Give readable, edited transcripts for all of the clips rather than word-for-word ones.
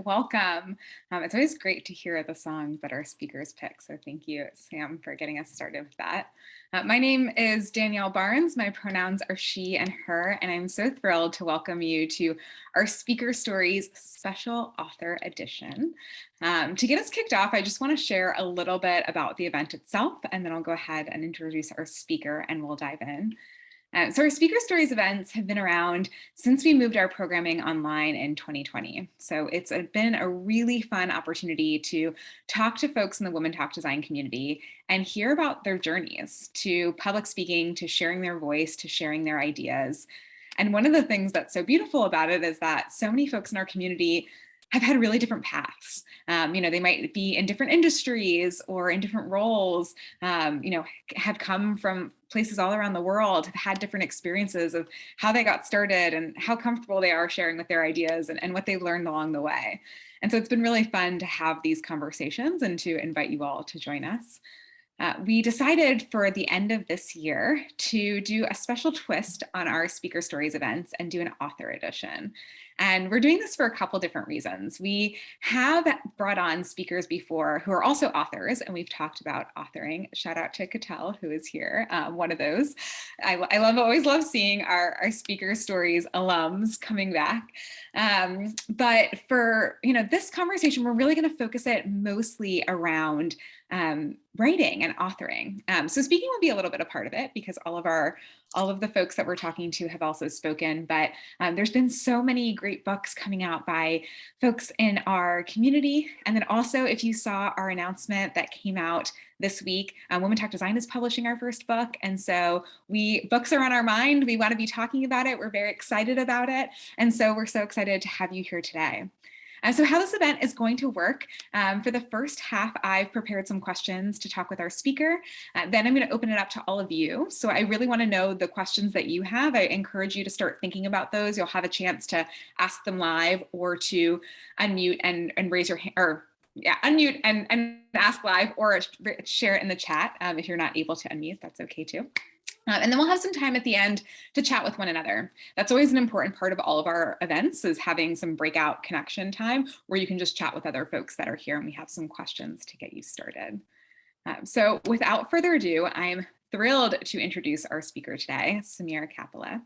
welcome. It's always great to hear the songs that our speakers pick. So thank you, Sam, for getting us started with that. My name is Danielle Barnes. My pronouns are she and her, and I'm so thrilled to welcome you to our Speaker Stories Special Author Edition. To get us kicked off, I just want to share a little bit about the event itself, and then I'll go ahead and introduce our speaker and we'll dive in. So our Speaker Stories events have been around since we moved our programming online in 2020. So it's been a really fun opportunity to talk to folks in the Women Talk Design community and hear about their journeys to public speaking, to sharing their voice, to sharing their ideas. And one of the things that's so beautiful about it is that so many folks in our community have had really different paths. They might be in different industries or in different roles, have come from places all around the world, have had different experiences of how they got started and how comfortable they are sharing with their ideas and what they've learned along the way. And so it's been really fun to have these conversations and to invite you all to join us. We decided for the end of this year to do a special twist on our Speaker Stories events and do an author edition. And we're doing this for a couple different reasons. We have brought on speakers before who are also authors, and we've talked about authoring. Shout out to Kapila, who is here, one of those. I always love seeing our Speaker Stories alums coming back. But for this conversation, we're really going to focus it mostly around writing and authoring. So speaking will be a little bit a part of it because all of the folks that we're talking to have also spoken, but there's been so many great books coming out by folks in our community. And then also, if you saw our announcement that came out this week, Women Talk Design is publishing our first book. And so books are on our mind. We want to be talking about it. We're very excited about it. And so we're so excited to have you here today. So how this event is going to work, for the first half, I've prepared some questions to talk with our speaker. Then I'm going to open it up to all of you. So I really want to know the questions that you have. I encourage you to start thinking about those. You'll have a chance to ask them live or to unmute and raise your hand, or unmute and ask live, or share it in the chat. If you're not able to unmute, that's okay too. And then we'll have some time at the end to chat with one another. That's always an important part of all of our events, is having some breakout connection time where you can just chat with other folks that are here, and we have some questions to get you started. So without further ado, I'm thrilled to introduce our speaker today, Sameera Kapila.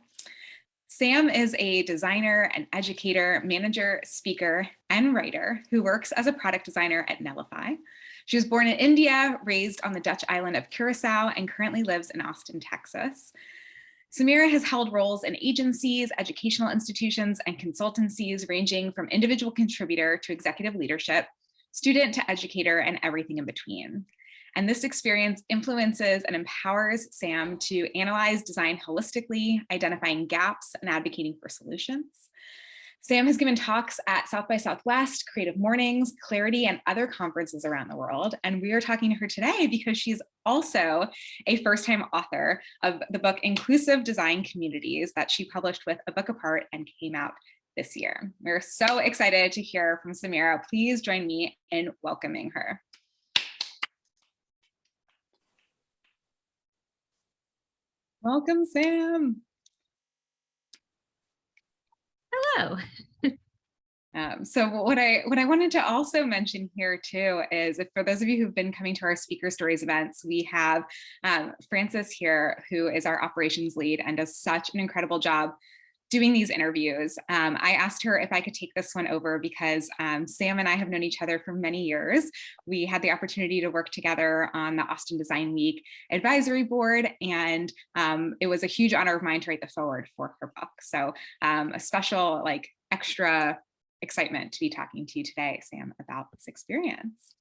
Sam is a designer, an educator, manager, speaker, and writer who works as a product designer at Netlify. She was born in India, raised on the Dutch island of Curacao, and currently lives in Austin, Texas. Sameera has held roles in agencies, educational institutions, and consultancies ranging from individual contributor to executive leadership, student to educator, and everything in between. And this experience influences and empowers Sam to analyze design holistically, identifying gaps and advocating for solutions. Sam has given talks at South by Southwest, Creative Mornings, Clarity, and other conferences around the world. And we are talking to her today because she's also a first-time author of the book Inclusive Design Communities that she published with A Book Apart and came out this year. We're so excited to hear from Sameera. Please join me in welcoming her. Welcome, Sam. Hello. So what I wanted to also mention here too is, if for those of you who've been coming to our Speaker Stories events, we have Frances here, who is our operations lead and does such an incredible job doing these interviews. I asked her if I could take this one over because Sam and I have known each other for many years. We had the opportunity to work together on the Austin Design Week advisory board, and it was a huge honor of mine to write the foreword for her book. So a special, extra excitement to be talking to you today, Sam, about this experience.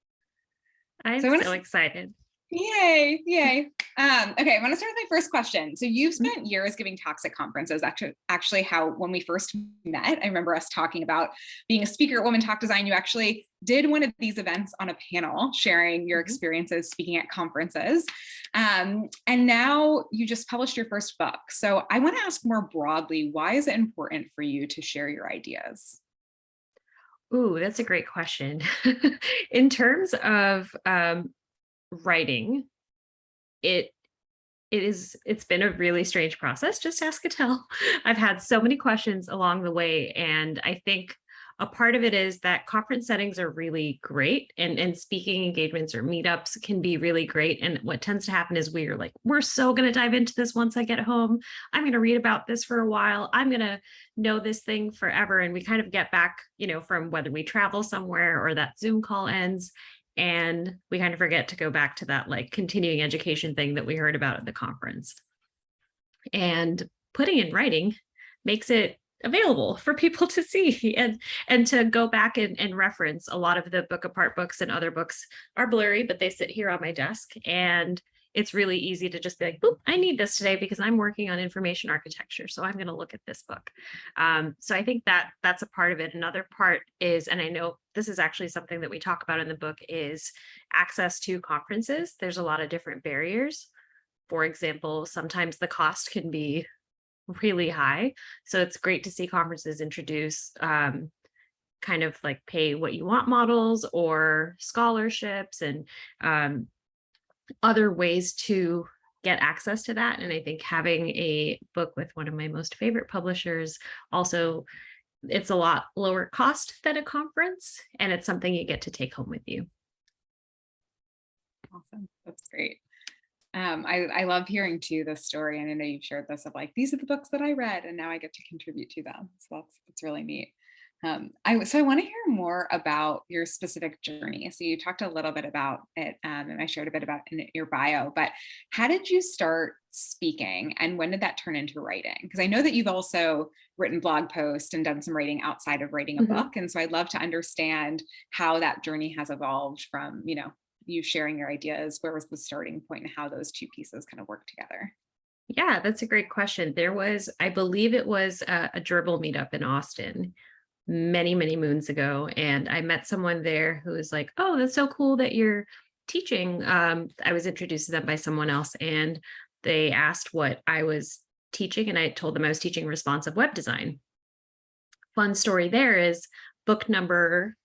I'm so excited. Yay. Okay, I want to start with my first question. So you've spent years giving talks at conferences. Actually, when we first met, I remember us talking about being a speaker at Women Talk Design. You actually did one of these events on a panel, sharing your experiences speaking at conferences. And now you just published your first book. So I want to ask more broadly, why is it important for you to share your ideas? Ooh, that's a great question. In terms of writing, it's been a really strange process. Just ask Cattell. I've had so many questions along the way, and I think a part of it is that conference settings are really great, and speaking engagements or meetups can be really great. And what tends to happen is we're like, we're so going to dive into this once I get home. I'm going to read about this for a while. I'm going to know this thing forever. And we kind of get back, from whether we travel somewhere or that Zoom call ends. And we kind of forget to go back to that like continuing education thing that we heard about at the conference. And putting in writing makes it available for people to see and to go back and reference. A lot of the book apart books and other books are blurry, but they sit here on my desk, and it's really easy to just be like, boop, I need this today because I'm working on information architecture, so I'm going to look at this book. So I think that that's a part of it. Another part is, and I know this is actually something that we talk about in the book, is access to conferences. There's a lot of different barriers. For example, sometimes the cost can be really high. So it's great to see conferences introduce kind of like pay what you want models or scholarships and other ways to get access to that. And I think having a book with one of my most favorite publishers also, it's a lot lower cost than a conference, and it's something you get to take home with you. Awesome. That's great. I love hearing too the story, and I know you've shared this of like, these are the books that I read and now I get to contribute to them. So that's really neat. I want to hear more about your specific journey. So you talked a little bit about it, and I shared a bit about in your bio, but how did you start speaking and when did that turn into writing? Because I know that you've also written blog posts and done some writing outside of writing a book. And so I'd love to understand how that journey has evolved from, you sharing your ideas. Where was the starting point and how those two pieces kind of work together? Yeah, that's a great question. There was, I believe it was a Dribble meetup in Austin many, many moons ago. And I met someone there who was like, oh, that's so cool that you're teaching. I was introduced to them by someone else, and they asked what I was teaching. And I told them I was teaching responsive web design. Fun story there is book number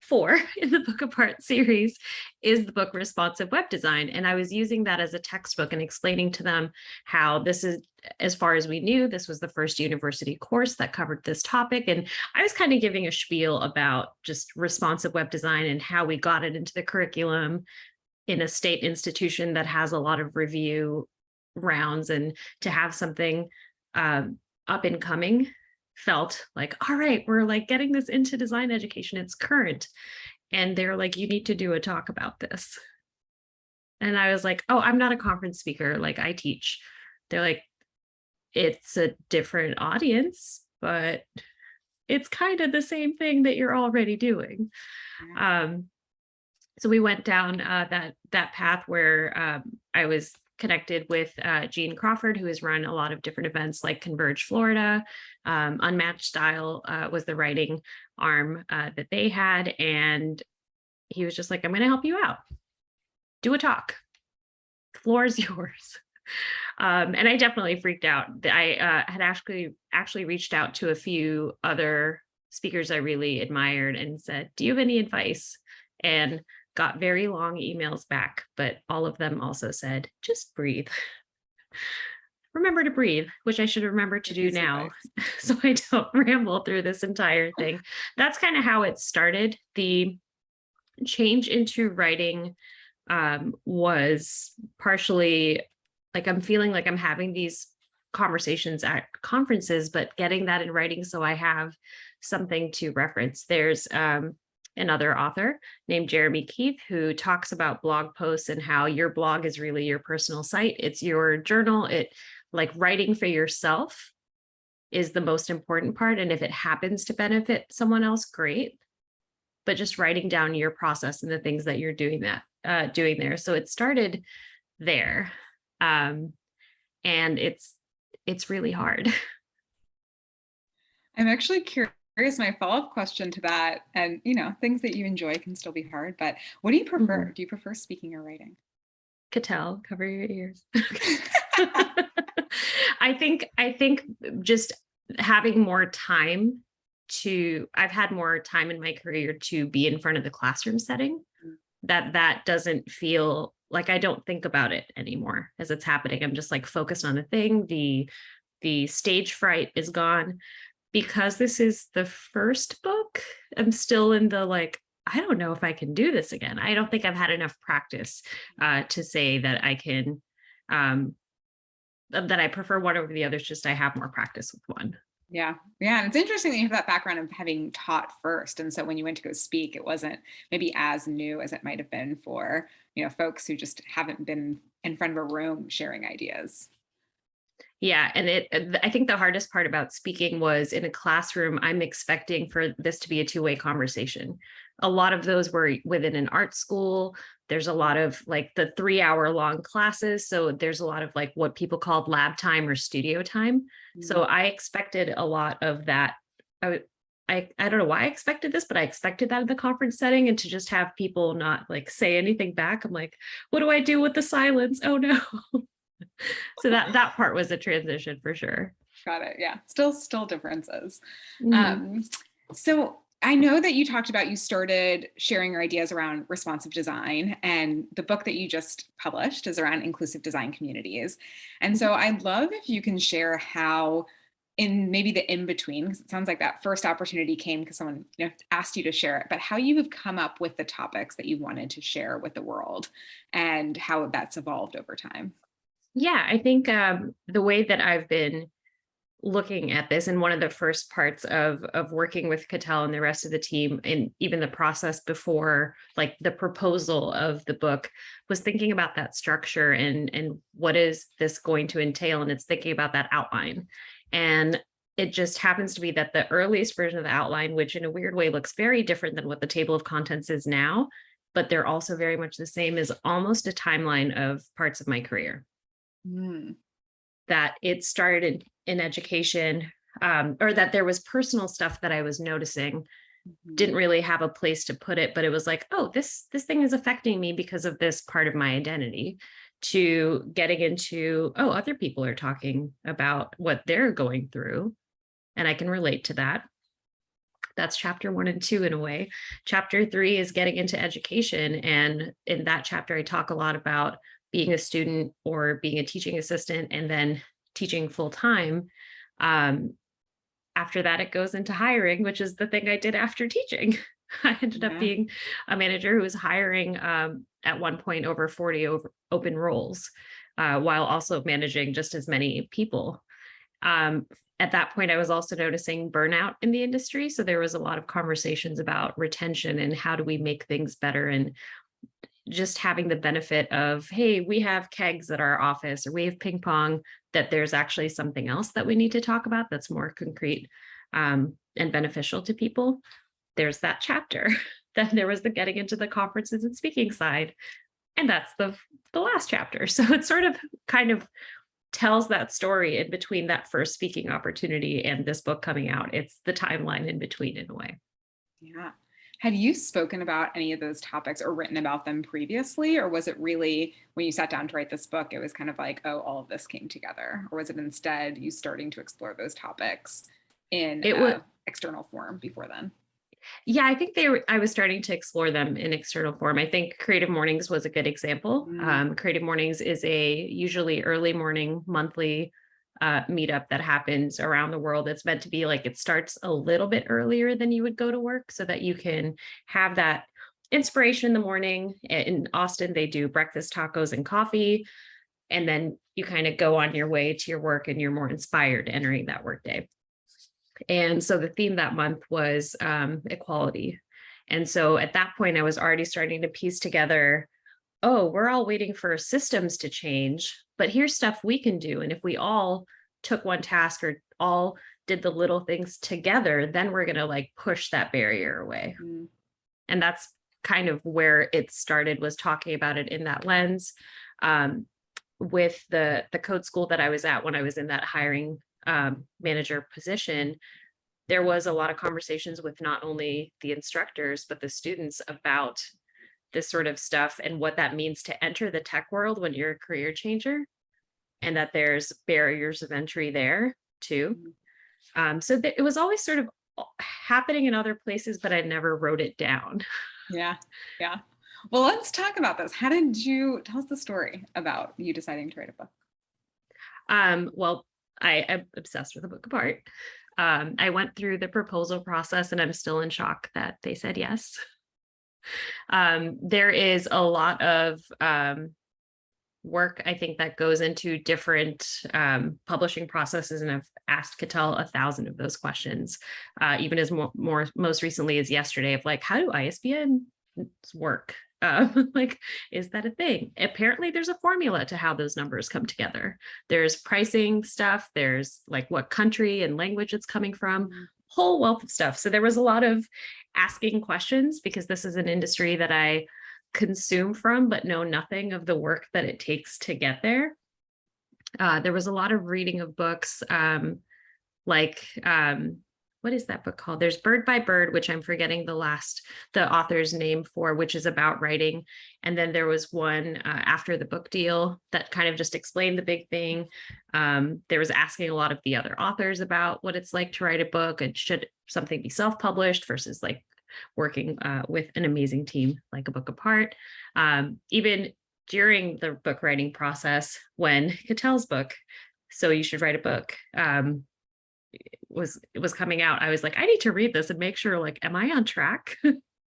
4 in the Book Apart series is the book Responsive Web Design. And I was using that as a textbook and explaining to them how this is, as far as we knew, this was the first university course that covered this topic. And I was kind of giving a spiel about just responsive web design and how we got it into the curriculum in a state institution that has a lot of review rounds, and to have something up and coming felt like, all right, we're like getting this into design education, it's current. And they're like, you need to do a talk about this. And I was like, oh, I'm not a conference speaker, like I teach. They're like, it's a different audience, but it's kind of the same thing that you're already doing. So we went down that path where I was connected with Jean Crawford, who has run a lot of different events like Converge Florida. Unmatched Style was the writing arm that they had. And he was just like, I'm going to help you out. Do a talk. The floor is yours. And I definitely freaked out. I had actually reached out to a few other speakers I really admired and said, do you have any advice? And got very long emails back, but all of them also said, just breathe. Remember to breathe, which I should remember to do now so I don't ramble through this entire thing. That's kind of how it started. The change into writing was partially like I'm feeling like I'm having these conversations at conferences, but getting that in writing so I have something to reference. There's another author named Jeremy Keith who talks about blog posts and how your blog is really your personal site. It's your journal. It like writing for yourself is the most important part. And if it happens to benefit someone else, great. But just writing down your process and the things that you're doing there. So it started there. And it's really hard. I'm actually curious. My follow-up question to that, and things that you enjoy can still be hard, but what do you prefer? Mm-hmm. Do you prefer speaking or writing? Cattell, cover your ears. I think just having more time I've had more time in my career to be in front of the classroom setting, that doesn't feel like I don't think about it anymore as it's happening. I'm just like focused on the thing. The stage fright is gone. Because this is the first book, book. I'm still in the like, I don't know if I can do this again. I don't think I've had enough practice to say that I can, that I prefer one over the others. Just I have more practice with one. Yeah. Yeah. And it's interesting that you have that background of having taught first. And so when you went to go speak, it wasn't maybe as new as it might have been for, folks who just haven't been in front of a room sharing ideas. Yeah, and I think the hardest part about speaking was in a classroom, I'm expecting for this to be a two-way conversation. A lot of those were within an art school. There's a lot of like the 3 hour long classes. So there's a lot of like what people called lab time or studio time. So Mm. I expected a lot of that. I don't know why I expected this, but I expected that in the conference setting, and to just have people not like say anything back. I'm like, what do I do with the silence? Oh no. So that part was a transition for sure. Got it. Yeah. Still differences. Mhm. Um, so I know that you talked about you started sharing your ideas around responsive design, and the book that you just published is around inclusive design communities. And so I'd love if you can share how in maybe the in between, because it sounds like that first opportunity came because someone asked you to share it, but how you have come up with the topics that you wanted to share with the world and how that's evolved over time. Yeah, I think the way that I've been looking at this, and one of the first parts of working with Cattell and the rest of the team, and even the process before like the proposal of the book, was thinking about that structure and what is this going to entail, and it's thinking about that outline. And it just happens to be that the earliest version of the outline, which in a weird way looks very different than what the table of contents is now, but they're also very much the same, is almost a timeline of parts of my career. Mm. That it started in education, or that there was personal stuff that I was noticing, Mhm. didn't really have a place to put it, but it was like, oh, this thing is affecting me because of this part of my identity, to getting into, oh, other people are talking about what they're going through and I can relate to that. That's chapter 1 and 2 in a way. Chapter 3 is getting into education. And in that chapter, I talk a lot about being a student or being a teaching assistant and then teaching full time. Um, After that, it goes into hiring, which is the thing I did after teaching. I ended up Yeah. being a manager who was hiring at one point over 40 open roles, while also managing just as many people. um, at that point, I was also noticing burnout in the industry. So there was a lot of conversations about retention and how do we make things better, and just having the benefit of, hey, we have kegs at our office or we have ping pong, that there's actually something else that we need to talk about that's more concrete and beneficial to people. There's that chapter. Then there was the getting into the conferences and speaking side. And that's the last chapter. So it's sort of kind of tells that story in between that first speaking opportunity and this book coming out. It's the timeline in between in a way. Yeah. Had you spoken about any of those topics or written about them previously? Or was it really when you sat down to write this book, it was kind of like, oh, all of this came together? Or was it instead you starting to explore those topics in It was, external form before then? yeah, I think I was starting to explore them in external form. I think Creative Mornings was a good example. Mm. Creative Mornings is a usually early morning monthly meetup that happens around the world. It's meant to be like, it starts a little bit earlier than you would go to work so that you can have that inspiration in the morning. In Austin, they do breakfast tacos and coffee, and then you kind of go on your way to your work and you're more inspired entering that workday. And so the theme that month was equality. And so at that point, I was already starting to piece together, oh, we're all waiting for systems to change, but here's stuff we can do. And if we all took one task or all did the little things together, then we're going to like push that barrier away. Mm. And that's kind of where it started, was talking about it in that lens. With the code school that I was at when I was in that hiring manager position, there was a lot of conversations with not only the instructors, but the students about this sort of stuff and what that means to enter the tech world when you're a career changer, and that there's barriers of entry there too. Mm. So it was always sort of happening in other places, but I never wrote it down. Yeah. Yeah. Well, let's talk about this. How did you tell us the story about you deciding to write a book? Well, I'm obsessed with a book of art. I went through the proposal process and I'm still in shock that they said yes. There is a lot of work, I think, that goes into different publishing processes. And I've asked Cattell 1,000 of those questions, even as most recently as yesterday, of like, how do ISBN work? Like, is that a thing? Apparently, there's a formula to how those numbers come together. There's pricing stuff. There's like what country and language it's coming from, whole wealth of stuff. So there was a lot of asking questions because this is an industry that I consume from, but know nothing of the work that it takes to get there. There was a lot of reading of books, like what is that book called? There's Bird by Bird, which I'm forgetting the author's name for, which is about writing. And then there was one after the book deal that kind of just explained the big thing. There was asking a lot of the other authors about what it's like to write a book, and should something be self-published versus like working with an amazing team like A Book Apart. Even during the book writing process, when Cattell's book, So You Should Write a Book, was coming out, I was like, I need to read this and make sure, like, am I on track?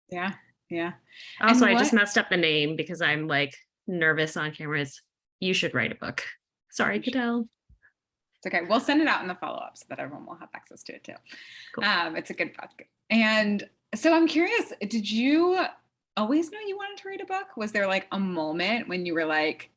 Yeah. Yeah. Also, I just messed up the name because I'm like nervous on cameras. You Should Write a Book. Sorry, Cattell. It's okay. We'll send it out in the follow-up so that everyone will have access to it too. Cool. It's a good book. And so I'm curious, did you always know you wanted to read a book? Was there like a moment when you were like,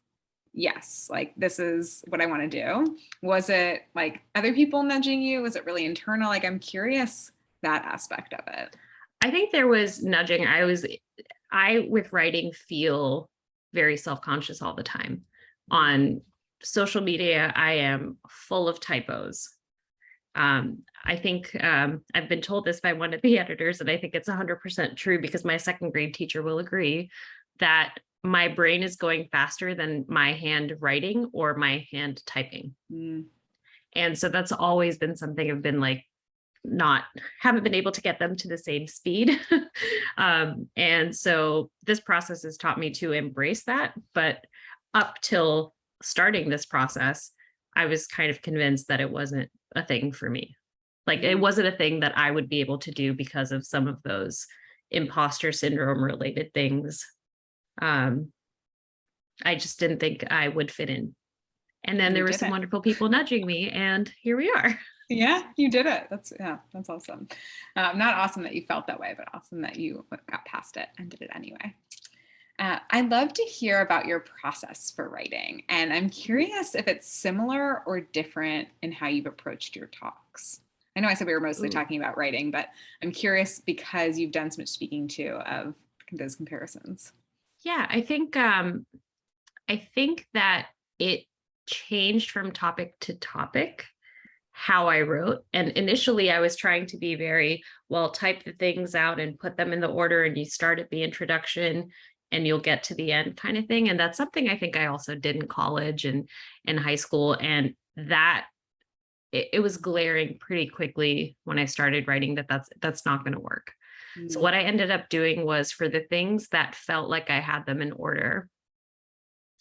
yes, like this is what I want to do? Was it like other people nudging you? Was it really internal? Like, I'm curious that aspect of it. I think there was nudging. I with writing feel very self-conscious all the time. On social media, I am full of typos. I think I've been told this by one of the editors, and I think it's 100% true because my second grade teacher will agree that my brain is going faster than my hand writing or my hand typing. And so that's always been something I've been like, haven't been able to get them to the same speed. And so this process has taught me to embrace that. But up till starting this process, I was kind of convinced that it wasn't a thing for me. Like, it wasn't a thing that I would be able to do because of some of those imposter syndrome related things. I just didn't think I would fit in. And then there were some wonderful people nudging me, and here we are. Yeah, you did it. That's awesome. Not awesome that you felt that way, but awesome that you got past it and did it anyway. I'd love to hear about your process for writing, and I'm curious if it's similar or different in how you've approached your talks. I know I said we were mostly talking about writing, but I'm curious because you've done so much speaking too of those comparisons. Yeah, I think that it changed from topic to topic how I wrote. And initially I was trying to be very, well, type the things out and put them in the order, and you start at the introduction and you'll get to the end kind of thing. And that's something I think I also did in college and in high school. And that it was glaring pretty quickly when I started writing that's not going to work. So what I ended up doing was, for the things that felt like I had them in order,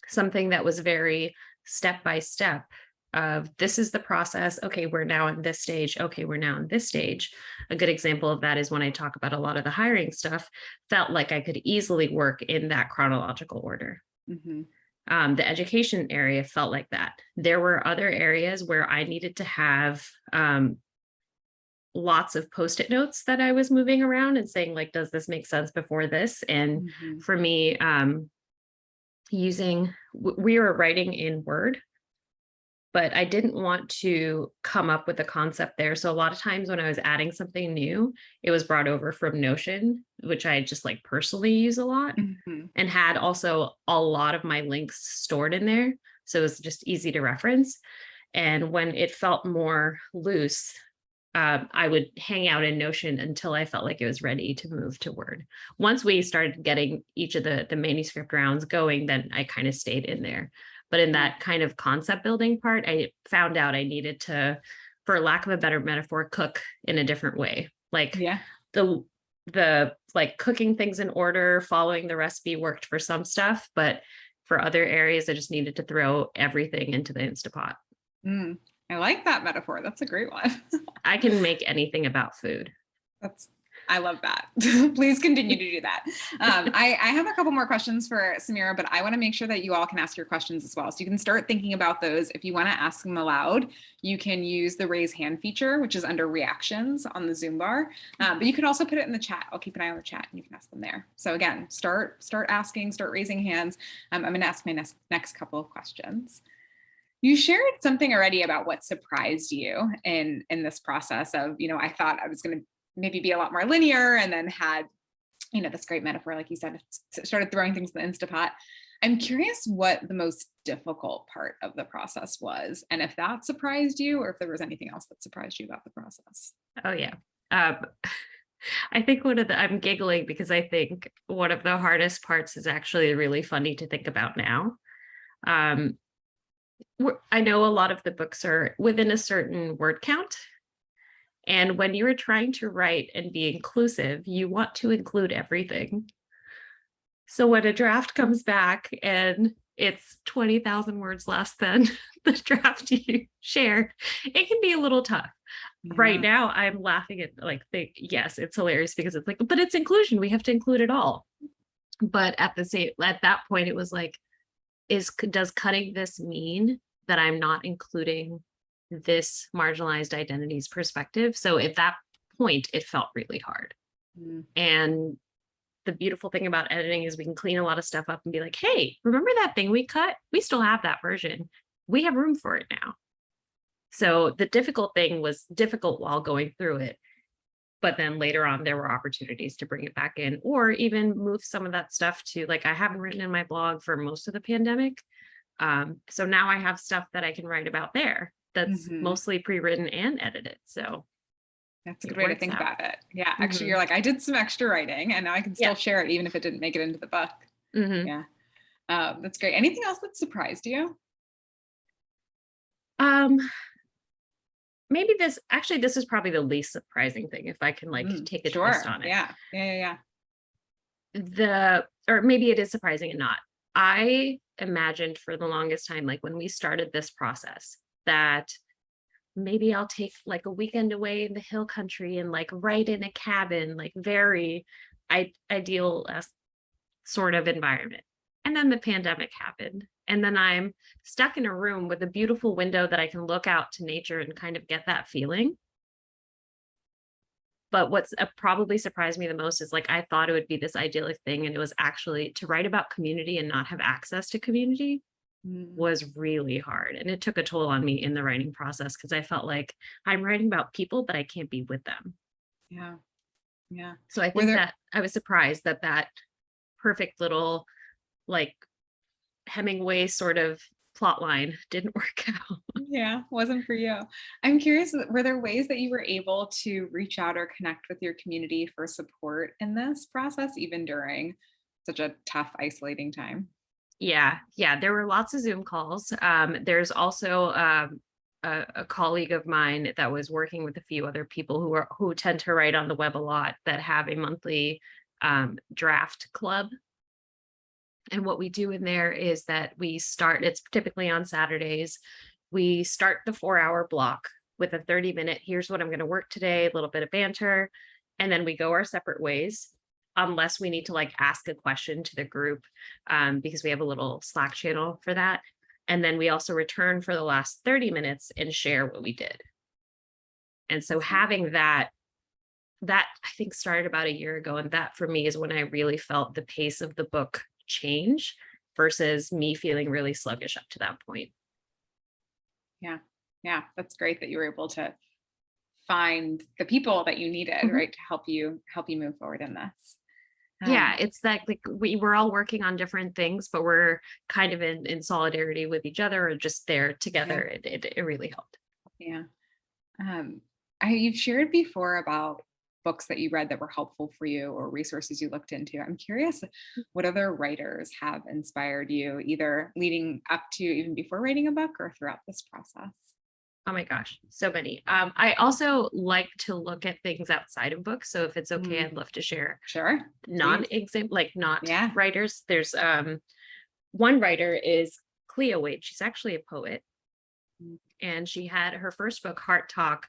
something that was very step by step of, this is the process. Okay, we're now in this stage. Okay, we're now in this stage. A good example of that is when I talk about a lot of the hiring stuff, felt like I could easily work in that chronological order. The education area felt like that. There were other areas where I needed to have lots of post-it notes that I was moving around and saying, like, does this make sense before this? And for me, we were writing in Word, but I didn't want to come up with a concept there. So a lot of times when I was adding something new, it was brought over from Notion, which I just like personally use a lot, and had also a lot of my links stored in there. So it was just easy to reference. And when it felt more loose, I would hang out in Notion until I felt like it was ready to move to Word. Once we started getting each of the manuscript rounds going, then I kind of stayed in there. But in that kind of concept building part, I found out I needed to, for lack of a better metaphor, cook in a different way. Like the like cooking things in order, following the recipe worked for some stuff, but for other areas, I just needed to throw everything into the Instapot. I like that metaphor. That's a great one. I can make anything about food. That's I love that. Please continue to do that. I have a couple more questions for Sameera, but I want to make sure that you all can ask your questions as well. So you can start thinking about those. If you want to ask them aloud, you can use the raise hand feature, which is under reactions on the Zoom bar. But you could also put it in the chat. I'll keep an eye on the chat and you can ask them there. So again, start asking, start raising hands. I'm going to ask my next couple of questions. You shared something already about what surprised you in this process of, I thought I was going to maybe be a lot more linear, and then had, this great metaphor, like you said, started throwing things in the Instapot. I'm curious what the most difficult part of the process was, and if that surprised you, or if there was anything else that surprised you about the process. Oh yeah. I think I'm giggling because I think one of the hardest parts is actually really funny to think about now. I know a lot of the books are within a certain word count. And when you are trying to write and be inclusive, you want to include everything. So when a draft comes back and it's 20,000 words less than the draft you shared, it can be a little tough. Yeah. Right now, I'm laughing at yes, it's hilarious because it's like, but it's inclusion. We have to include it all. But at that point, it was like, does cutting this mean that I'm not including this marginalized identity's perspective? So at that point, it felt really hard. And the beautiful thing about editing is we can clean a lot of stuff up and be like, hey, remember that thing we cut? We still have that version. We have room for it now. So the difficult thing was difficult while going through it. But then later on, there were opportunities to bring it back in, or even move some of that stuff to, like, I haven't written in my blog for most of the pandemic. So now I have stuff that I can write about there that's mostly pre-written and edited. So that's a good way to think about it. Yeah, actually, you're like, I did some extra writing and now I can still share it even if it didn't make it into the book. Yeah, that's great. Anything else that surprised you? Maybe this is probably the least surprising thing, if I can take a twist on it. Yeah. Or maybe it is surprising and not. I imagined for the longest time, like when we started this process, that maybe I'll take like a weekend away in the hill country and like write in a cabin, like very ideal sort of environment. And then the pandemic happened. And then I'm stuck in a room with a beautiful window that I can look out to nature and kind of get that feeling. But what's probably surprised me the most is, like, I thought it would be this idyllic thing, and it was actually to write about community and not have access to community was really hard. And it took a toll on me in the writing process because I felt like I'm writing about people, but I can't be with them. Yeah. So I think that I was surprised that perfect little, like, Hemingway sort of plot line didn't work out. Yeah, wasn't for you. I'm curious, were there ways that you were able to reach out or connect with your community for support in this process, even during such a tough, isolating time? Yeah, there were lots of Zoom calls. There's also a colleague of mine that was working with a few other people who tend to write on the web a lot, that have a monthly draft club. And what we do in there is that it's typically on Saturdays. We start the 4-hour block with a 30-minute, here's what I'm going to work today, a little bit of banter, and then we go our separate ways, unless we need to like ask a question to the group, because we have a little Slack channel for that. And then we also return for the last 30 minutes and share what we did. And so having that I think started about a year ago. And that for me is when I really felt the pace of the book change versus me feeling really sluggish up to that point. Yeah, that's great that you were able to find the people that you needed, right, to help you move forward in this. Yeah, it's that, like, we're all working on different things, but we're kind of in solidarity with each other, or just there together. It really helped. Yeah. You've shared before about books that you read that were helpful for you, or resources you looked into. I'm curious what other writers have inspired you, either leading up to, even before writing a book, or throughout this process. Oh my gosh, so many. I also like to look at things outside of books. So if it's okay, I'd love to share. Sure. Not writers. There's one writer is Cleo Wade. She's actually a poet. Mm. And she had her first book, Heart Talk,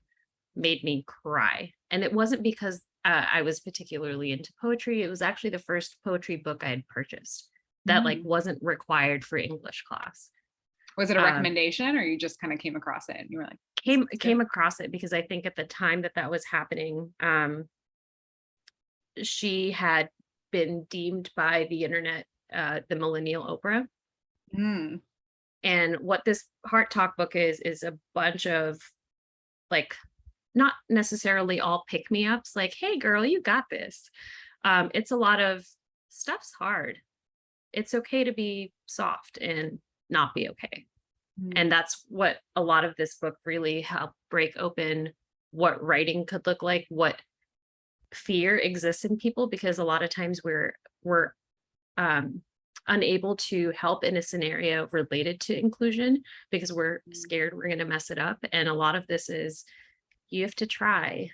made me cry. And it wasn't because I was particularly into poetry. It was actually the first poetry book I had purchased that like Mm. wasn't required for English class. Was it a Um, recommendation or you just kind of came across it and you were like, this came looks good? came across it because I think at the time that that was happening, she had been deemed by the internet the millennial Oprah. Mm. And what this Heart Talk book is a bunch of like not necessarily all pick me ups, like, hey girl, you got this. It's a lot of stuff's hard. It's okay to be soft and not be okay. Mm. And that's what a lot of this book really helped break open what writing could look like, what fear exists in people, because a lot of times we're um unable to help in a scenario related to inclusion because we're Mm. scared we're going to mess it up. And a lot of this is you have to try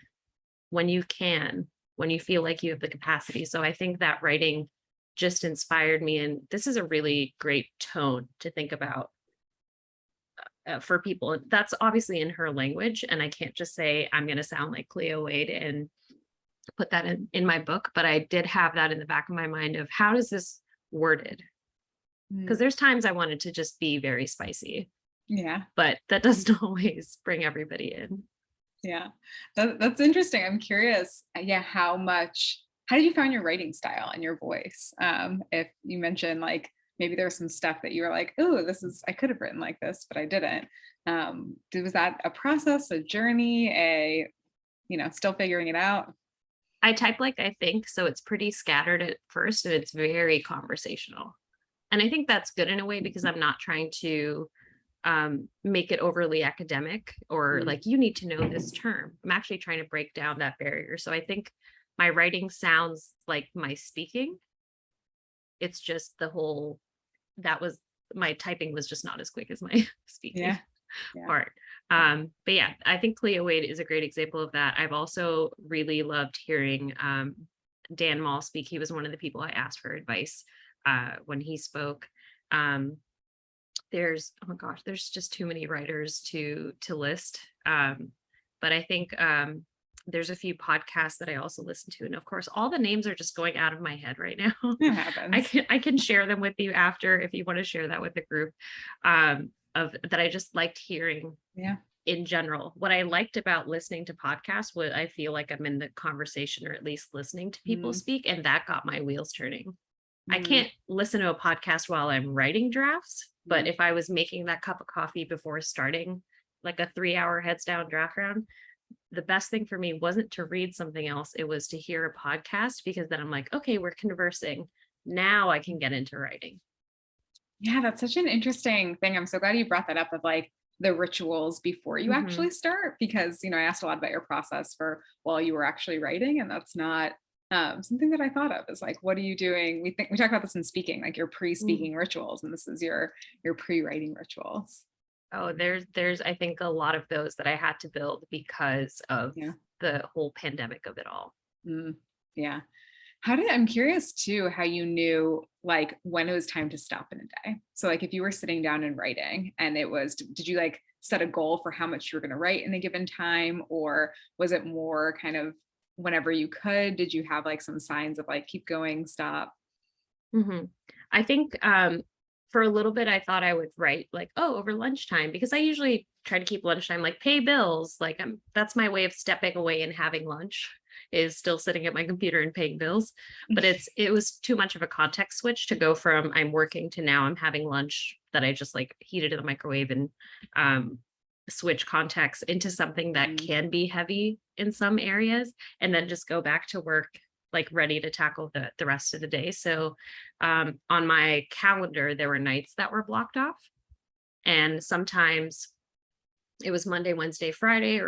when you can, when you feel like you have the capacity. So I think that writing just inspired me. And this is a really great tone to think about for people. And that's obviously in her language. And I can't just say, I'm going to sound like Cleo Wade and put that in my book. But I did have that in the back of my mind of how does this worded? Because Mm. there's times I wanted to just be very spicy, Yeah. but that doesn't always bring everybody in. Yeah. That's interesting. I'm curious. Yeah. How did you find your writing style and your voice? If you mentioned like maybe there was some stuff that you were like, oh, I could have written like this, but I didn't. Was that a process, a journey, still figuring it out? I type like I think, so it's pretty scattered at first and it's very conversational. And I think that's good in a way because I'm not trying to make it overly academic or Mm. like you need to know this term. I'm actually trying to break down that barrier. So I think my writing sounds like my speaking. It's just the whole that was my typing was just not as quick as my speaking Yeah. Yeah. part. But yeah, I think Cleo Wade is a great example of that. I've also really loved hearing Dan Mall speak. He was one of the people I asked for advice when he spoke. Um, there's oh my gosh, there's just too many writers to list. But I think there's a few podcasts that I also listen to, and of course, all the names are just going out of my head right now. It I happens. can share them with you after if you want to share that with the group. Of that I just liked hearing Yeah. in general. What I liked about listening to podcasts was I feel like I'm in the conversation or at least listening to people Mm. speak, and that got my wheels turning. I Mm. can't listen to a podcast while I'm writing drafts, but Mm. if I was making that cup of coffee before starting like a 3 hour heads down draft round, the best thing for me wasn't to read something else. It was to hear a podcast because then I'm like, okay, we're conversing. Now I can get into writing. Yeah, that's such an interesting thing. I'm so glad you brought that up of like the rituals before you Mhm. actually start, because I asked a lot about your process for while you were actually writing, and that's not something that I thought of. Is like, what are you doing? We talk about this in speaking, like your Mm. pre-speaking rituals, and this is your pre-writing rituals. Oh, there's I think a lot of those that I had to build because of Yeah. the whole pandemic of it all. Mm, yeah. I'm curious too how you knew like when it was time to stop in a day. So like if you were sitting down and writing and did you like set a goal for how much you were going to write in a given time, or was it more kind of whenever you could? Did you have like some signs of like keep going, stop? Mhm. I think for a little bit I thought I would write like, oh, over lunchtime because I usually try to keep lunchtime like pay bills. Like that's my way of stepping away and having lunch is still sitting at my computer and paying bills. But it was too much of a context switch to go from I'm working to now I'm having lunch that I just like heated in the microwave and um switch context into something that Mm. can be heavy in some areas and then just go back to work like ready to tackle the rest of the day. So on my calendar, there were nights that were blocked off. And sometimes it was Monday, Wednesday, Friday,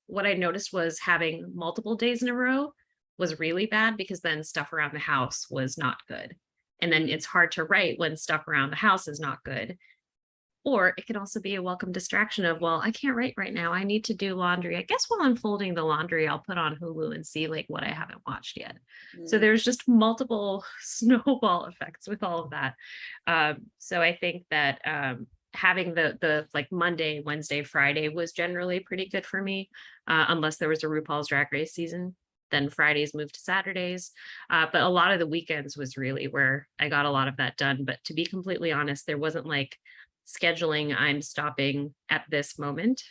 what I noticed was having multiple days in a row was really bad because then stuff around the house was not good. And then Mm. it's hard to write when stuff around the house is not good. Or it can also be a welcome distraction of, well, I can't write right now. I need to do laundry. I guess while I'm folding the laundry, I'll put on Hulu and see like what I haven't watched yet. So Mm. there's just multiple snowball effects with all of that. So I think that having the like Monday, Wednesday, Friday was generally pretty good for me, unless there was a RuPaul's Drag Race season. Then Fridays moved to Saturdays. But a lot of the weekends was really where I got a lot of that done. But to be completely honest, there wasn't like scheduling, I'm stopping at this moment,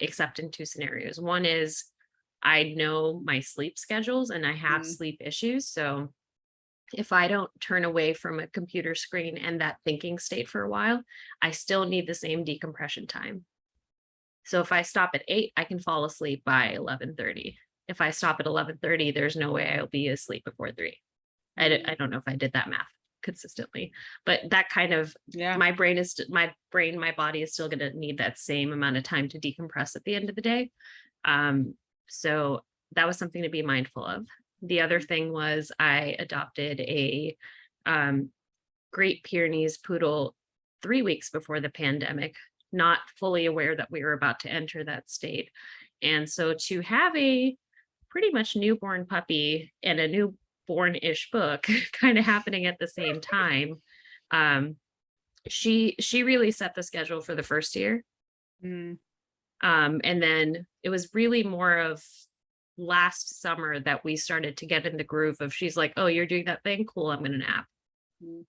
except in two scenarios. One is I know my sleep schedules and I have Mm, sleep issues. So if I don't turn away from a computer screen and that thinking state for a while, I still need the same decompression time. So if I stop at 8, I can fall asleep by 11:30. If I stop at 11:30, there's no way I'll be asleep before 3. I mm, don't know if I did that math consistently, but that kind of yeah. my body is still going to need that same amount of time to decompress at the end of the day. Um, so that was something to be mindful of. The other thing was I adopted a um, Great Pyrenees poodle 3 weeks before the pandemic, not fully aware that we were about to enter that state. And so to have a pretty much newborn puppy and a newborn-ish book kind of happening at the same time, um, she really set the schedule for the first year. Mm, And then it was really more of last summer that we started to get in the groove of she's like, oh, you're doing that thing? Cool, I'm gonna nap. mm,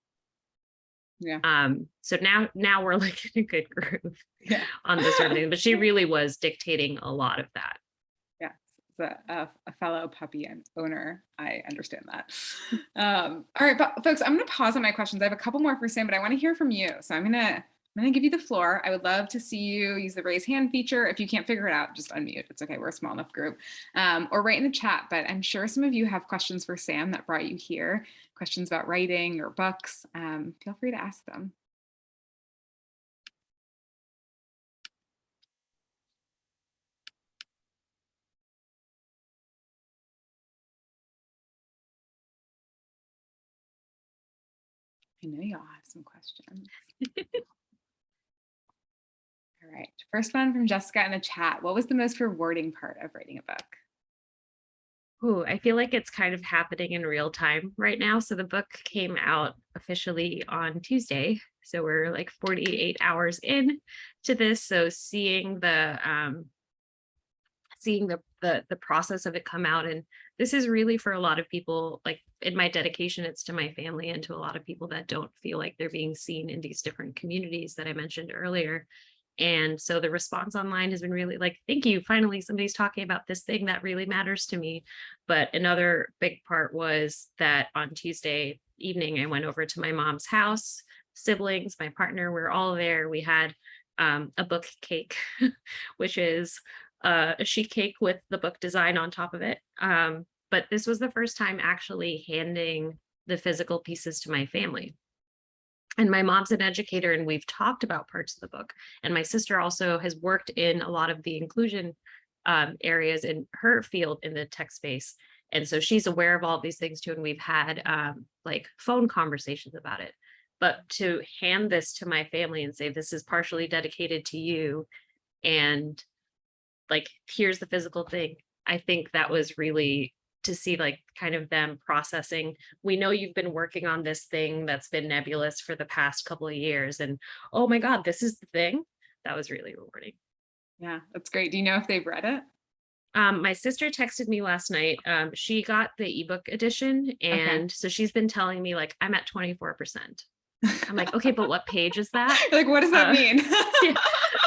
yeah. So now we're like in a good groove Yeah. on this sort of thing. But she really was dictating a lot of that. Yes, as a fellow puppy and owner, I understand that. All right, folks, I'm going to pause on my questions. I have a couple more for Sam, but I want to hear from you. So I'm gonna give you the floor. I would love to see you use the raise hand feature. If you can't figure it out, just unmute. It's okay. We're a small enough group. Or write in the chat. But I'm sure some of you have questions for Sam that brought you here. Questions about writing or books. Feel free to ask them. I know y'all have some questions. All right. First one from Jessica in the chat. What was the most rewarding part of writing a book? Ooh, I feel like it's kind of happening in real time right now. So the book came out officially on Tuesday. So we're like 48 hours in to this. So seeing the process of it come out, and this is really for a lot of people, like in my dedication, it's to my family and to a lot of people that don't feel like they're being seen in these different communities that I mentioned earlier. And so the response online has been really like, thank you, finally somebody's talking about this thing that really matters to me. But another big part was that on Tuesday evening I went over to my mom's house, siblings, my partner, we're all there. We had a book cake which is a sheet cake with the book design on top of it. But this was the first time actually handing the physical pieces to my family. And my mom's an educator, and we've talked about parts of the book. And my sister also has worked in a lot of the inclusion areas in her field in the tech space. And so she's aware of all these things too. And we've had like phone conversations about it. But to hand this to my family and say, this is partially dedicated to you, and like here's the physical thing, I think that was really to see like kind of them processing, we know you've been working on this thing that's been nebulous for the past couple of years, and oh my god, this is the thing. That was really rewarding. Yeah, that's great. Do you know if they've read it? My sister texted me last night. She got the ebook edition, Okay. and so she's been telling me like I'm at 24%. I'm like, okay, but what page is that? Like, what does that mean? Yeah.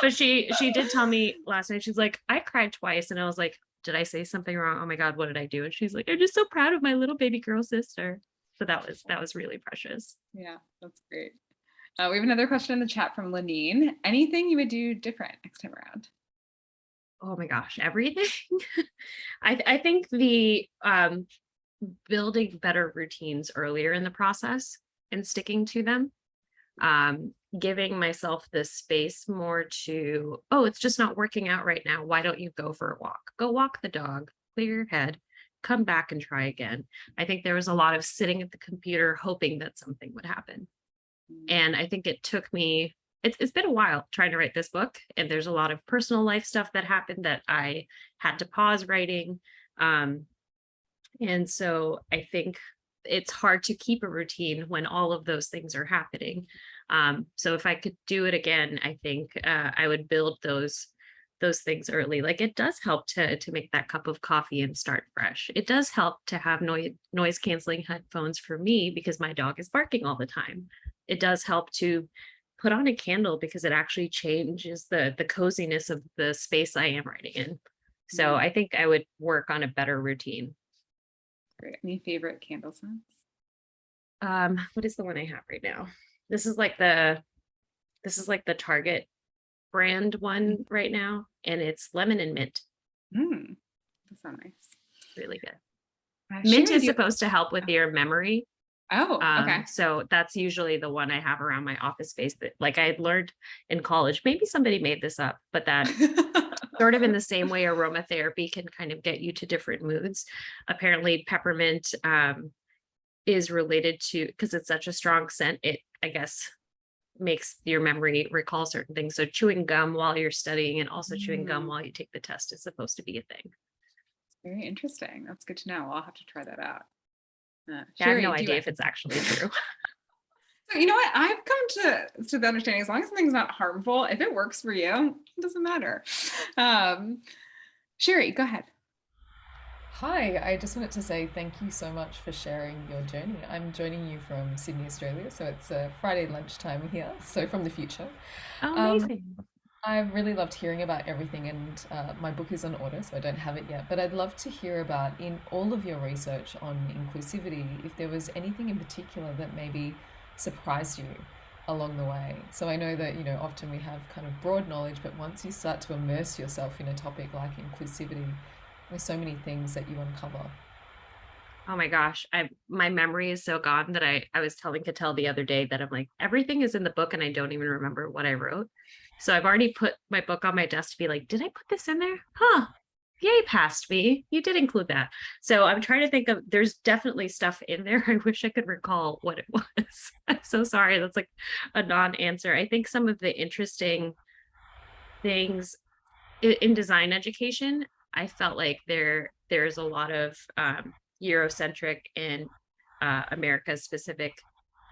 But she did tell me last night, she's like, I cried twice. And I was like, did I say something wrong? Oh my God, what did I do? And she's like, I'm just so proud of my little baby girl sister. So that was really precious. Yeah, that's great. We have another question in the chat from Lenine. Anything you would do different next time around? Oh my gosh, everything. I think the building better routines earlier in the process and sticking to them, giving myself this space more to, oh, it's just not working out right now, why don't you go for a walk, go walk the dog, clear your head, come back and try again. I think there was a lot of sitting at the computer hoping that something would happen. And I think it took me, it's been a while trying to write this book, and there's a lot of personal life stuff that happened that I had to pause writing. And so I think it's hard to keep a routine when all of those things are happening. So if I could do it again, I think I would build those things early. Like it does help to make that cup of coffee and start fresh. It does help to have noise canceling headphones for me because my dog is barking all the time. It does help to put on a candle because it actually changes the coziness of the space I am writing in. So Mm, I think I would work on a better routine. great. Any favorite candle scents? What is the one I have right now? This is like the this is like the Target brand one right now, and it's lemon and mint. Mm, that sounds nice. Really good. Mint Sherry, is do you? supposed to help with your memory. Oh, okay. So that's usually the one I have around my office space that like I had learned in college. Maybe somebody made this up, but that sort of in the same way aromatherapy can kind of get you to different moods. Apparently peppermint is related to because it's such a strong scent, it I guess makes your memory recall certain things. So chewing gum while you're studying and also chewing gum Mm, while you take the test is supposed to be a thing. very interesting. That's good to know. I'll have to try that out. Yeah, I have Sherry, no do you? idea if it's actually true. So you know what? I've come to the understanding as long as something's not harmful, if it works for you, it doesn't matter. Um, Sherry, go ahead. Hi, I just wanted to say thank you so much for sharing your journey. I'm joining you from Sydney, Australia, so it's Friday lunchtime here, so from the future. Oh, Um, amazing. I've really loved hearing about everything, and my book is on order, so I don't have it yet. But I'd love to hear about, in all of your research on inclusivity, if there was anything in particular that maybe surprised you along the way. So I know that, often we have kind of broad knowledge, but once you start to immerse yourself in a topic like inclusivity, there's so many things that you uncover. Oh my gosh, my memory is so gone that I was telling Cattell the other day that I'm like everything is in the book and I don't even remember what I wrote. So I've already put my book on my desk to be like, did I put this in there? Huh. Yay, past me. You did include that. So I'm trying to think of there's definitely stuff in there. I wish I could recall what it was. I'm so sorry. That's like a non-answer. I think some of the interesting things in design education, I felt like there's a lot of Eurocentric and America specific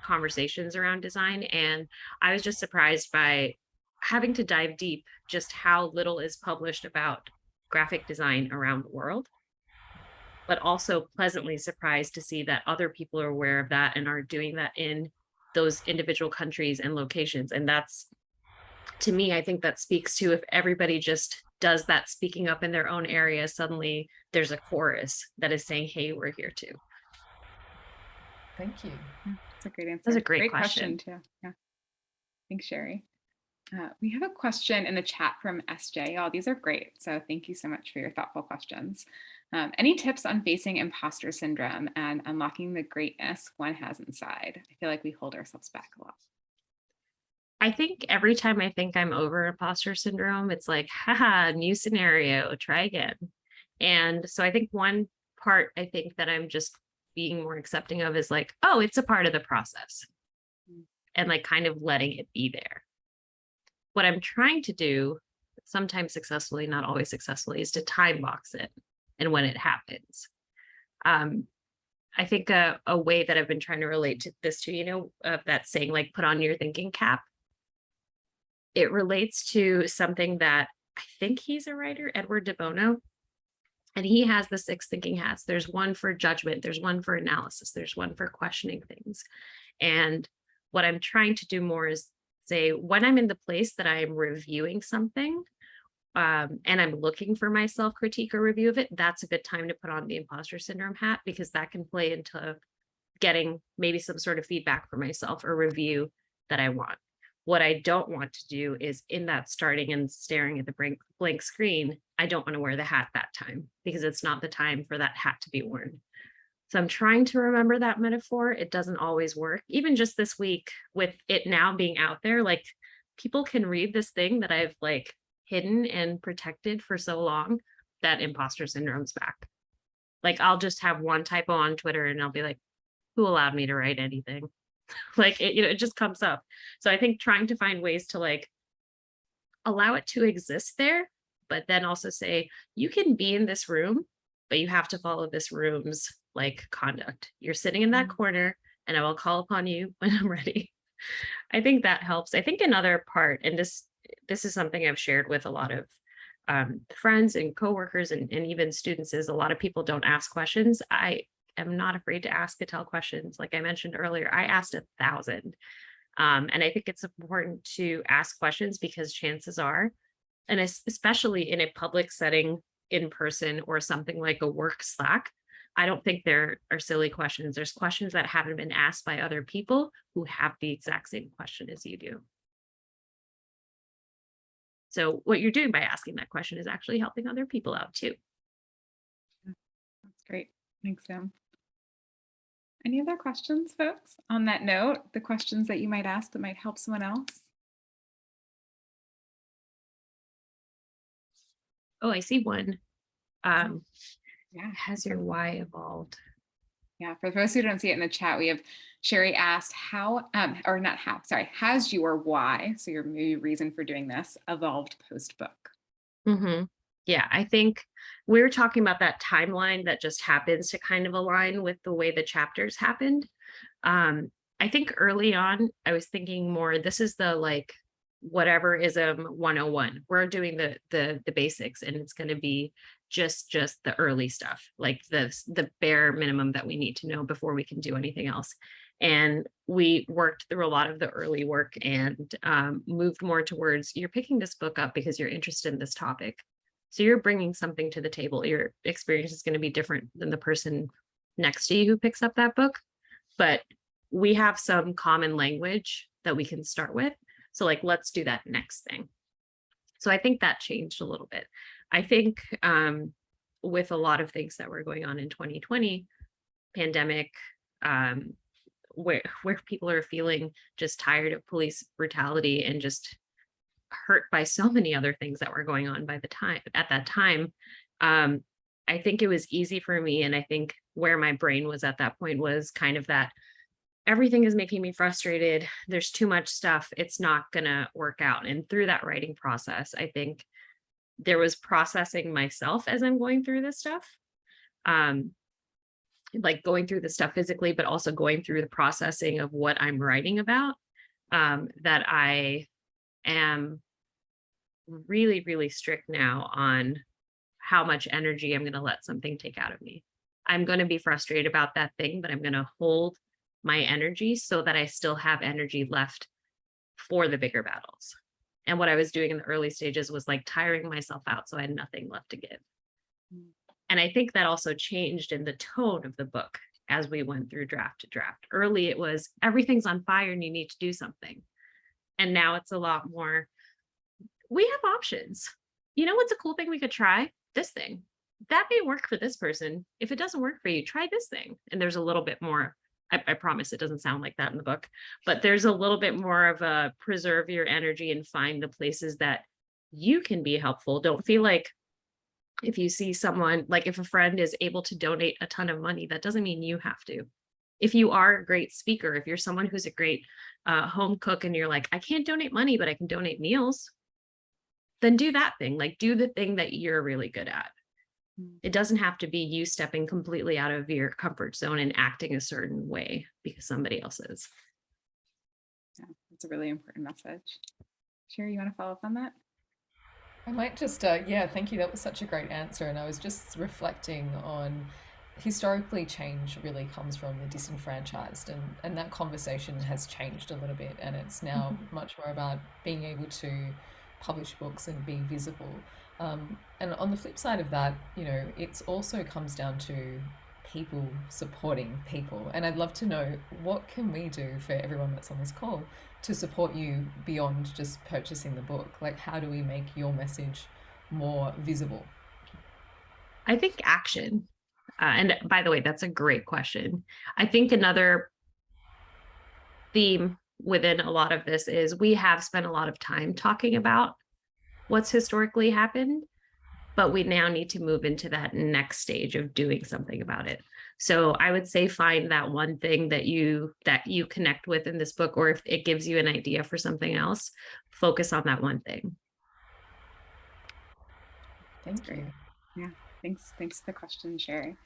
conversations around design, and I was just surprised by having to dive deep just how little is published about graphic design around the world, but also pleasantly surprised to see that other people are aware of that and are doing that in those individual countries and locations. And that's to me, I think that speaks to if everybody just does that speaking up in their own area, suddenly there's a chorus that is saying, hey, we're here too. Thank you. Yeah, that's a great That's a answer. great Great question question. too. Yeah, thanks, Sherry. We have a question in the chat from SJ. Y'all, these are great. So thank you so much for your thoughtful questions. Any tips on facing imposter syndrome and unlocking the greatness one has inside? I feel like we hold ourselves back a lot. I think every time I think I'm over imposter syndrome, it's like, haha, new scenario, try again. And so I think one part I think that I'm just being more accepting of is like, oh, it's a part of the process Mm, and like kind of letting it be there. What I'm trying to do, sometimes successfully, not always successfully, is to time box it and when it happens. Um, I think a way that I've been trying to relate to this to, of that saying, like, put on your thinking cap, it relates to something that I think he's a writer, Edward de Bono, and he has the six thinking hats. There's one for judgment, there's one for analysis, there's one for questioning things. And what I'm trying to do more is say, when I'm in the place that I'm reviewing something, and I'm looking for my self critique or review of it, that's a good time to put on the imposter syndrome hat because that can play into getting maybe some sort of feedback for myself or review that I want. What I don't want to do is in that starting and staring at the blank screen, I don't want to wear the hat that time because it's not the time for that hat to be worn. So I'm trying to remember that metaphor. It doesn't always work. Even just this week with it now being out there, like people can read this thing that I've like hidden and protected for so long that imposter syndrome's back. Like I'll just have one typo on Twitter and I'll be like, who allowed me to write anything? Like it just comes up. So I think trying to find ways to like allow it to exist there, but then also say, you can be in this room, but you have to follow this room's like conduct. You're sitting in that mm, corner and I will call upon you when I'm ready. I think that helps. I think another part, and this is something I've shared with a lot of friends and coworkers and even students, is a lot of people don't ask questions. I am not afraid to ask Patel questions. Like I mentioned earlier, I asked 1,000. And I think it's important to ask questions because chances are, and especially in a public setting, in person or something like a work Slack, I don't think there are silly questions. There's questions that haven't been asked by other people who have the exact same question as you do. So what you're doing by asking that question is actually helping other people out too. That's great. Thanks, Sam. Any other questions, folks? On that note, the questions that you might ask that might help someone else? Oh, I see one. Yeah. Has your why evolved? Yeah, for those who don't see it in the chat, we have Sherry asked how, or not how, sorry, has your why, so your maybe reason for doing this, evolved post-book? Yeah, I think we're talking about that timeline that just happens to kind of align with the way the chapters happened. I think early on, I was thinking more, this is the like whatever ism 101. We're doing the basics, and it's going to be just the early stuff, like the bare minimum that we need to know before we can do anything else. And we worked through a lot of the early work and moved more towards, you're picking this book up because you're interested in this topic. So you're bringing something to the table. Your experience is going to be different than the person next to you who picks up that book. But we have some common language that we can start with. So like, let's do that next thing. So I think that changed a little bit. I think with a lot of things that were going on in 2020, pandemic, where people are feeling just tired of police brutality and just hurt by so many other things that were going on by the time at that time. I think it was easy for me, and I think where my brain was at that point was kind of that everything is making me frustrated. There's too much stuff. It's not gonna work out. And through that writing process, I think there was processing myself as I'm going through this stuff. Like going through the stuff physically, but also going through the processing of what I'm writing about, that I am really, really strict now on how much energy I'm going to let something take out of me. I'm going to be frustrated about that thing, but I'm going to hold my energy so that I still have energy left for the bigger battles. And what I was doing in the early stages was like tiring myself out, so I had nothing left to give. And I think that also changed in the tone of the book as we went through draft to draft. Early, it was everything's on fire and you need to do something. And now it's a lot more, we have options. You know what's a cool thing we could try? This thing. That may work for this person. If it doesn't work for you, try this thing. And there's a little bit more, I promise it doesn't sound like that in the book, but there's a little bit more of a preserve your energy and find the places that you can be helpful. Don't feel like if you see someone, like if a friend is able to donate a ton of money, that doesn't mean you have to. If you are a great speaker, if you're someone who's a great home cook and you're like, I can't donate money, but I can donate meals, then do that thing. Like do the thing that you're really good at. It doesn't have to be you stepping completely out of your comfort zone and acting a certain way because somebody else is. Yeah, that's a really important message. Sherry, you want to follow up on that? I might just, yeah, thank you. That was such a great answer. And I was just reflecting on historically, change really comes from the disenfranchised, and that conversation has changed a little bit. And it's now much more about being able to publish books and be visible. And on the flip side of that, you know, it also comes down to people supporting people. And I'd love to know, what can we do for everyone that's on this call to support you beyond just purchasing the book? Like, how do we make your message more visible? I think action. And by the way, that's a great question. I think another theme within a lot of this is we have spent a lot of time talking about what's historically happened, but we now need to move into that next stage of doing something about it. So I would say find that one thing that you connect with in this book, or if it gives you an idea for something else, focus on that one thing. Thank you. Yeah, thanks for the question, Sherry.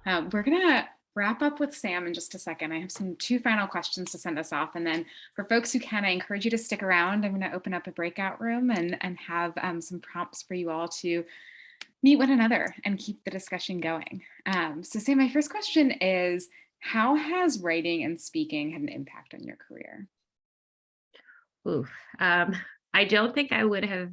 We're gonna wrap up with Sam in just a second. I have two final questions to send us off. And then for folks who can, I encourage you to stick around. I'm going to open up a breakout room and have some prompts for you all to meet one another and keep the discussion going. So Sam, my first question is, how has writing and speaking had an impact on your career? Oof. I don't think I would have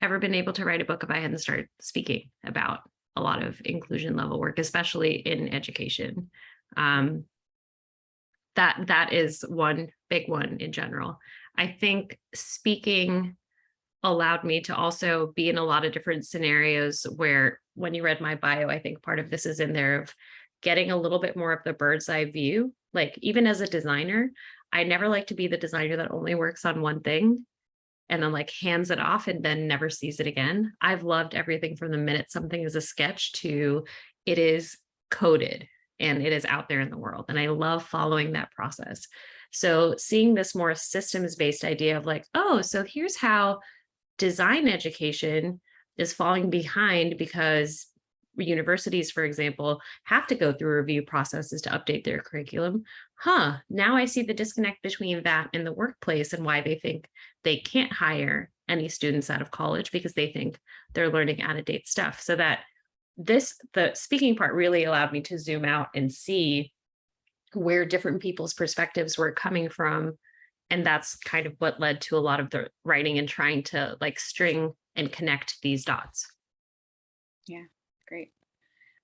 ever been able to write a book if I hadn't started speaking about a lot of inclusion level work, especially in education. That is one big one in general. I think speaking allowed me to also be in a lot of different scenarios where, when you read my bio, I think part of this is in there of getting a little bit more of the bird's eye view. Like, even as a designer, I never like to be the designer that only works on one thing and then like hands it off and then never sees it again. I've loved everything from the minute something is a sketch to it is coded and it is out there in the world. And I love following that process. So seeing this more systems-based idea of like, oh, so here's how design education is falling behind because universities, for example, have to go through review processes to update their curriculum. Now I see the disconnect between that and the workplace and why they think they can't hire any students out of college because they think they're learning out-of-date stuff. So that the speaking part really allowed me to zoom out and see where different people's perspectives were coming from. And that's kind of what led to a lot of the writing and trying to like string and connect these dots. Yeah, great.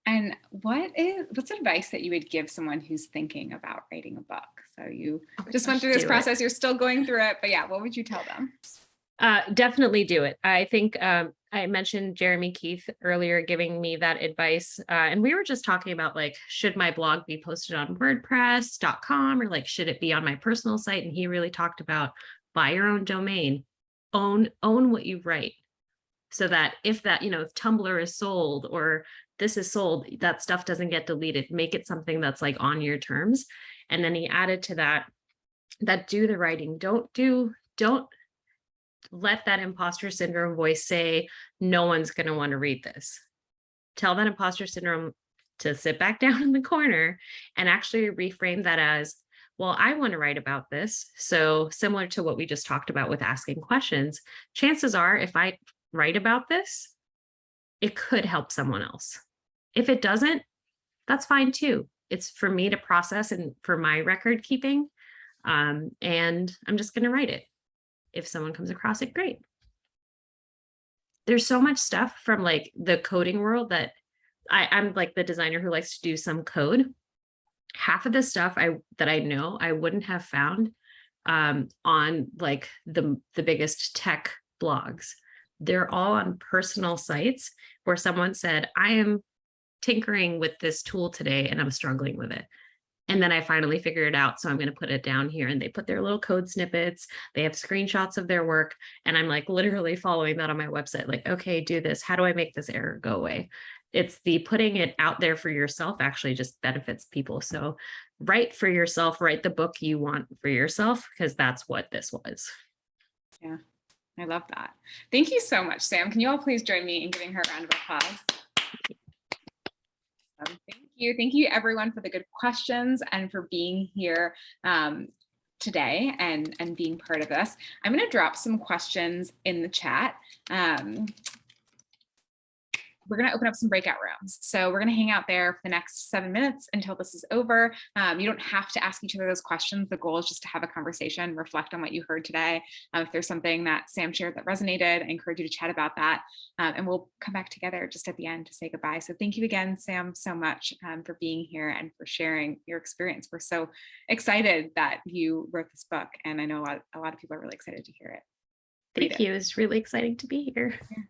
And what's advice that you would give someone who's thinking about writing a book? So you just went through this process, you're still going through it, but yeah, what would you tell them? Definitely do it. I think I mentioned Jeremy Keith earlier giving me that advice. And we were just talking about like, should my blog be posted on WordPress.com or like, should it be on my personal site? And he really talked about buy your own domain, own what you write. So that if that, if Tumblr is sold or this is sold, that stuff doesn't get deleted. Make it something that's like on your terms. And then he added to that do the writing. Don't let that imposter syndrome voice say, no one's going to want to read this. Tell that imposter syndrome to sit back down in the corner and actually reframe that as, well, I want to write about this. So similar to what we just talked about with asking questions, chances are if I write about this, it could help someone else. If it doesn't, that's fine too. It's for me to process and for my record keeping. And I'm just going to write it. If someone comes across it, great. There's so much stuff from like the coding world that I'm like the designer who likes to do some code. Half of the stuff that I know I wouldn't have found on like the biggest tech blogs. They're all on personal sites where someone said, I am tinkering with this tool today and I'm struggling with it. And then I finally figured it out. So I'm going to put it down here, and they put their little code snippets. They have screenshots of their work. And I'm like literally following that on my website. Like, okay, do this. How do I make this error go away? It's the putting it out there for yourself actually just benefits people. So write for yourself, write the book you want for yourself, because that's what this was. Yeah, I love that. Thank you so much, Sam. Can you all please join me in giving her a round of applause? Thank you. Thank you everyone for the good questions and for being here today and being part of this. I'm going to drop some questions in the chat. We're going to open up some breakout rooms. So we're going to hang out there for the next 7 minutes until this is over. You don't have to ask each other those questions. The goal is just to have a conversation, reflect on what you heard today. If there's something that Sam shared that resonated, I encourage you to chat about that. And we'll come back together just at the end to say goodbye. So thank you again, Sam, so much for being here and for sharing your experience. We're so excited that you wrote this book. And I know a lot of people are really excited to hear it. Thank you. It's really exciting to be here. Yeah.